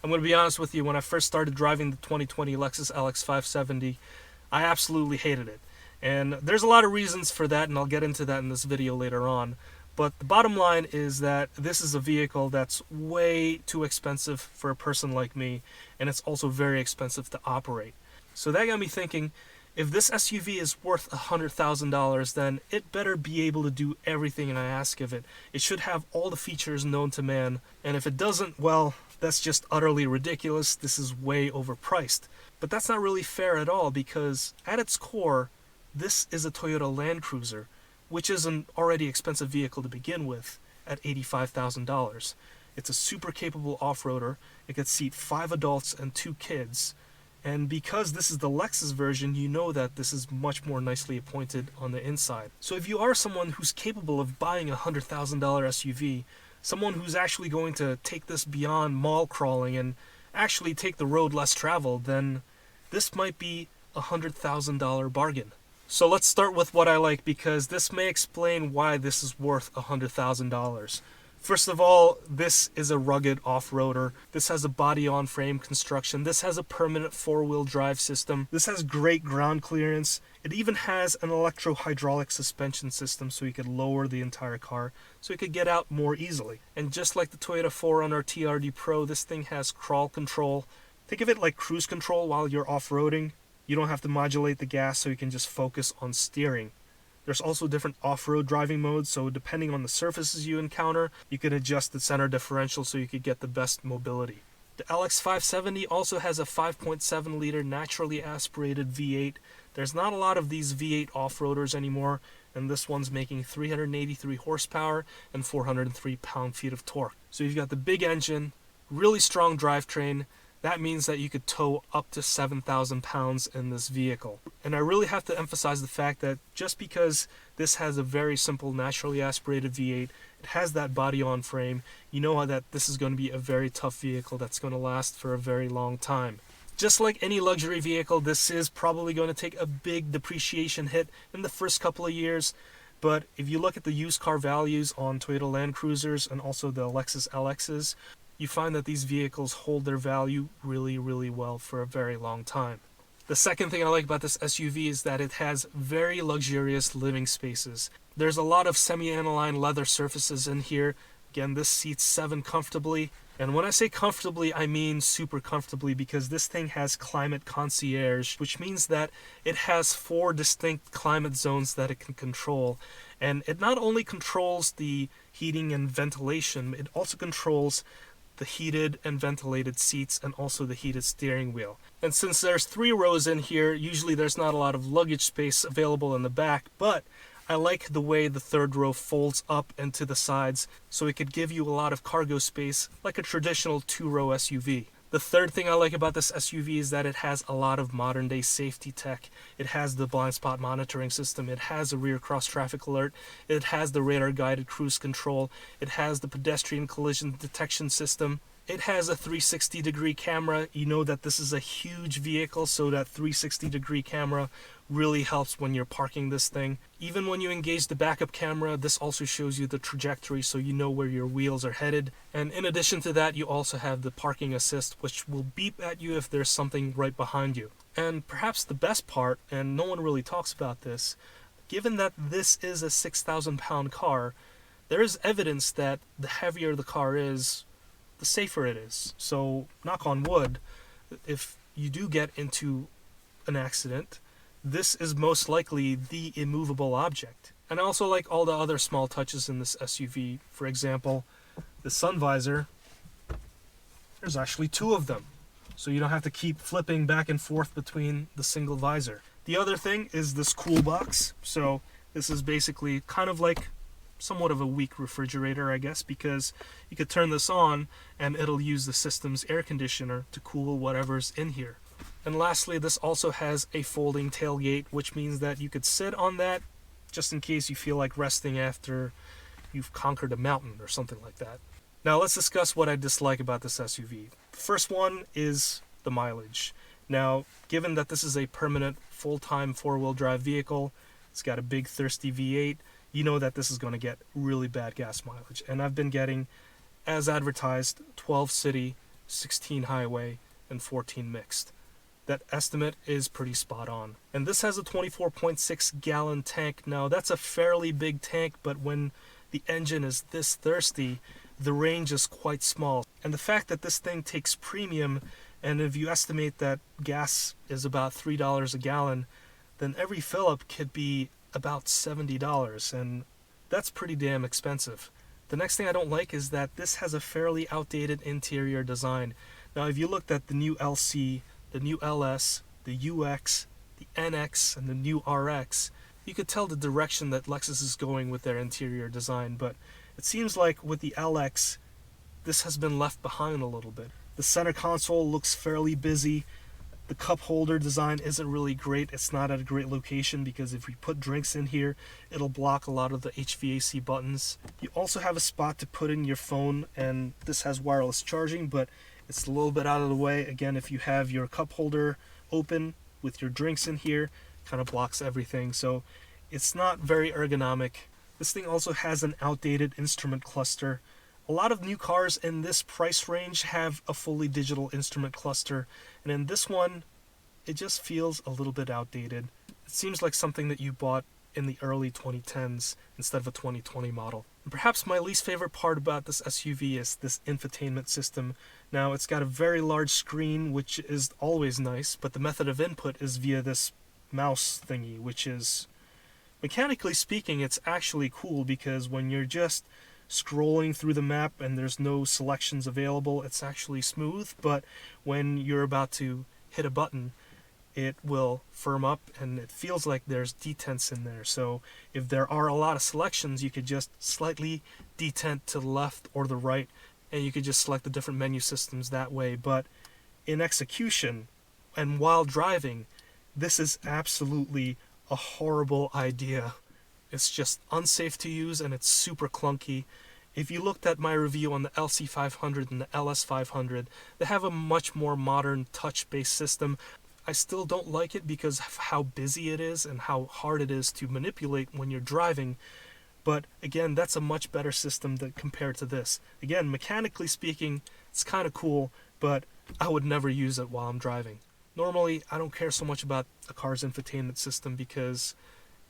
I'm going to be honest with you, when I first started driving the 2020 Lexus LX 570, I absolutely hated it. And there's a lot of reasons for that, and I'll get into that in this video later on. But the bottom line is that this is a vehicle that's way too expensive for a person like me, and it's also very expensive to operate. So that got me thinking, if this SUV is worth $100,000, then it better be able to do everything I ask of it. It should have all the features known to man, and if it doesn't, well, that's just utterly ridiculous. This is way overpriced. But that's not really fair at all, because at its core, this is a Toyota Land Cruiser, which is an already expensive vehicle to begin with at $85,000. It's a super capable off-roader. It could seat 5 adults and 2 kids. And because this is the Lexus version, you know that this is much more nicely appointed on the inside. So if you are someone who's capable of buying a $100,000 SUV, someone who's actually going to take this beyond mall crawling and actually take the road less traveled, then this might be a $100,000 bargain. So let's start with what I like, because this may explain why this is worth $100,000. First of all, this is a rugged off-roader. This has a body-on-frame construction. This has a permanent 4-wheel drive system. This has great ground clearance. It even has an electro-hydraulic suspension system, so you could lower the entire car so you could get out more easily. And just like the Toyota 4Runner TRD Pro, this thing has crawl control. Think of it like cruise control while you're off-roading. You don't have to modulate the gas, so you can just focus on steering. There's also different off-road driving modes, so depending on the surfaces you encounter, you could adjust the center differential so you could get the best mobility. The LX570 also has a 5.7-liter naturally aspirated V8. There's not a lot of these V8 off-roaders anymore, and this one's making 383 horsepower and 403 pound-feet of torque. So you've got the big engine, really strong drivetrain. That means that you could tow up to 7,000 pounds in this vehicle. And I really have to emphasize the fact that just because this has a very simple naturally aspirated V8, it has that body on frame, you know that this is going to be a very tough vehicle that's going to last for a very long time. Just like any luxury vehicle, this is probably going to take a big depreciation hit in the first couple of years. But if you look at the used car values on Toyota Land Cruisers and also the Lexus LXs, you find that these vehicles hold their value really, really well for a very long time. The second thing I like about this SUV is that it has very luxurious living spaces. There's a lot of semi-aniline leather surfaces in here. Again, this seats 7 comfortably. And when I say comfortably, I mean super comfortably, because this thing has climate concierge, which means that it has 4 distinct climate zones that it can control. And it not only controls the heating and ventilation, it also controls the heated and ventilated seats and also the heated steering wheel. And since there's 3 rows in here, usually there's not a lot of luggage space available in the back, but I like the way the 3rd row folds up and to the sides, so it could give you a lot of cargo space like a traditional 2-row SUV. The third thing I like about this SUV is that it has a lot of modern day safety tech. It has the blind spot monitoring system, it has a rear cross traffic alert, it has the radar guided cruise control, it has the pedestrian collision detection system. It has a 360-degree camera. You know that this is a huge vehicle, so that 360-degree camera really helps when you're parking this thing. Even when you engage the backup camera, this also shows you the trajectory so you know where your wheels are headed. And in addition to that, you also have the parking assist, which will beep at you if there's something right behind you. And perhaps the best part, and no one really talks about this, given that this is a 6,000-pound car, there is evidence that the heavier the car is, the safer it is. So, knock on wood, if you do get into an accident, this is most likely the immovable object. And I also like all the other small touches in this SUV. For example, the sun visor, there's actually 2 of them, so you don't have to keep flipping back and forth between the single visor. The other thing is this cool box. So this is basically kind of like somewhat of a weak refrigerator, I guess, because you could turn this on and it'll use the system's air conditioner to cool whatever's in here. And lastly, this also has a folding tailgate, which means that you could sit on that just in case you feel like resting after you've conquered a mountain or something like that. Now let's discuss what I dislike about this SUV. The first one is the mileage. Now, given that this is a permanent full-time 4-wheel drive vehicle, it's got a big thirsty V8, you know that this is going to get really bad gas mileage. And I've been getting, as advertised, 12 city, 16 highway, and 14 mixed. That estimate is pretty spot on. And this has a 24.6 gallon tank. Now that's a fairly big tank, but when the engine is this thirsty, the range is quite small. And the fact that this thing takes premium, and if you estimate that gas is about $3 a gallon, then every fill-up could be about $70, and that's pretty damn expensive. The next thing I don't like is that this has a fairly outdated interior design. Now if you looked at the new LC, the new LS, the UX, the NX, and the new RX, you could tell the direction that Lexus is going with their interior design, but it seems like with the LX, this has been left behind a little bit. The center console looks fairly busy. The cup holder design isn't really great. It's not at a great location because if we put drinks in here, it'll block a lot of the HVAC buttons. You also have a spot to put in your phone, and this has wireless charging, but it's a little bit out of the way. Again, if you have your cup holder open with your drinks in here, kind of blocks everything, so it's not very ergonomic. This thing also has an outdated instrument cluster. A lot of new cars in this price range have a fully digital instrument cluster, and in this one, it just feels a little bit outdated. It seems like something that you bought in the early 2010s instead of a 2020 model. And perhaps my least favorite part about this SUV is this infotainment system. Now, it's got a very large screen, which is always nice, but the method of input is via this mouse thingy, which is, mechanically speaking, it's actually cool because when you're just scrolling through the map and there's no selections available, it's actually smooth, but when you're about to hit a button, it will firm up and it feels like there's detents in there. So if there are a lot of selections, you could just slightly detent to the left or the right, and you could just select the different menu systems that way. But in execution and while driving, this is absolutely a horrible idea. It's just unsafe to use and it's super clunky. If you looked at my review on the LC500 and the LS500, they have a much more modern touch-based system. I still don't like it because of how busy it is and how hard it is to manipulate when you're driving. But again, that's a much better system compared to this. Again, mechanically speaking, it's kind of cool, but I would never use it while I'm driving. Normally, I don't care so much about a car's infotainment system because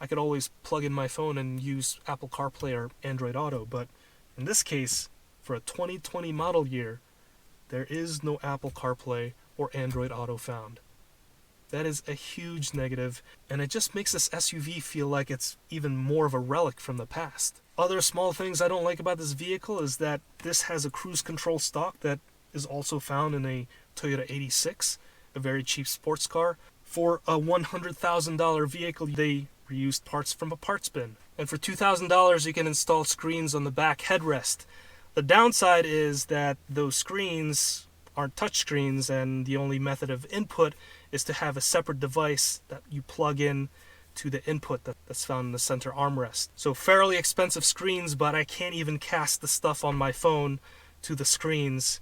I could always plug in my phone and use Apple CarPlay or Android Auto, but in this case, for a 2020 model year, there is no Apple CarPlay or Android Auto found. That is a huge negative, and it just makes this SUV feel like it's even more of a relic from the past. Other small things I don't like about this vehicle is that this has a cruise control stock that is also found in a Toyota 86, a very cheap sports car. For a $100,000 vehicle, they reused parts from a parts bin. And for $2,000, you can install screens on the back headrest. The downside is that those screens aren't touch screens, and the only method of input is to have a separate device that you plug in to the input that's found in the center armrest. So fairly expensive screens, but I can't even cast the stuff on my phone to the screens.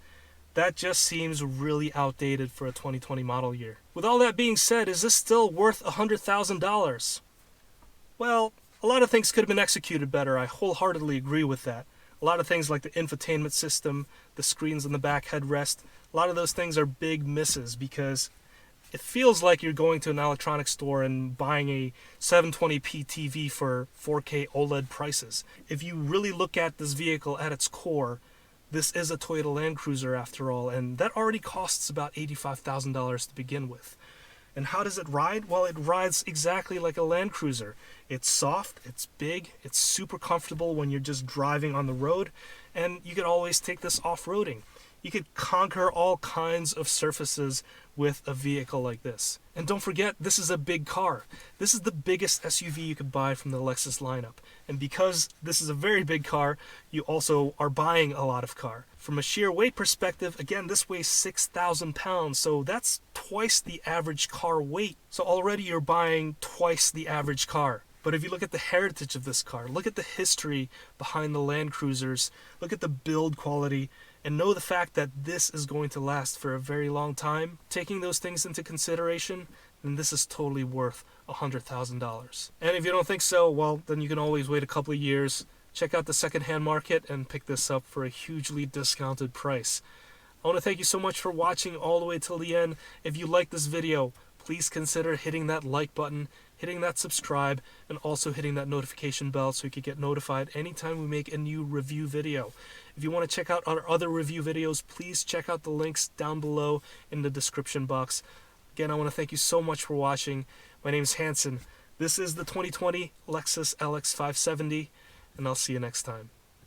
That just seems really outdated for a 2020 model year. With all that being said, is this still worth $100,000? Well, a lot of things could have been executed better. I wholeheartedly agree with that. A lot of things like the infotainment system, the screens on the back headrest, a lot of those things are big misses because it feels like you're going to an electronics store and buying a 720p TV for 4K OLED prices. If you really look at this vehicle at its core, this is a Toyota Land Cruiser after all, and that already costs about $85,000 to begin with. And how does it ride? Well, it rides exactly like a Land Cruiser. It's soft, it's big, it's super comfortable when you're just driving on the road, and you can always take this off-roading. You could conquer all kinds of surfaces with a vehicle like this. And don't forget, this is a big car. This is the biggest SUV you could buy from the Lexus lineup. And because this is a very big car, you also are buying a lot of car. From a sheer weight perspective, again, this weighs 6,000 pounds, so that's twice the average car weight. So already you're buying twice the average car. But if you look at the heritage of this car, look at the history behind the Land Cruisers, look at the build quality, and know the fact that this is going to last for a very long time, taking those things into consideration, then this is totally worth $100,000. And if you don't think so, well, then you can always wait a couple of years, check out the secondhand market, and pick this up for a hugely discounted price. I want to thank you so much for watching all the way till the end. If you like this video, please consider hitting that like button, hitting that subscribe, and also hitting that notification bell so you can get notified anytime we make a new review video. If you want to check out our other review videos, please check out the links down below in the description box. Again, I want to thank you so much for watching. My name is Hanson. This is the 2020 Lexus LX 570, and I'll see you next time.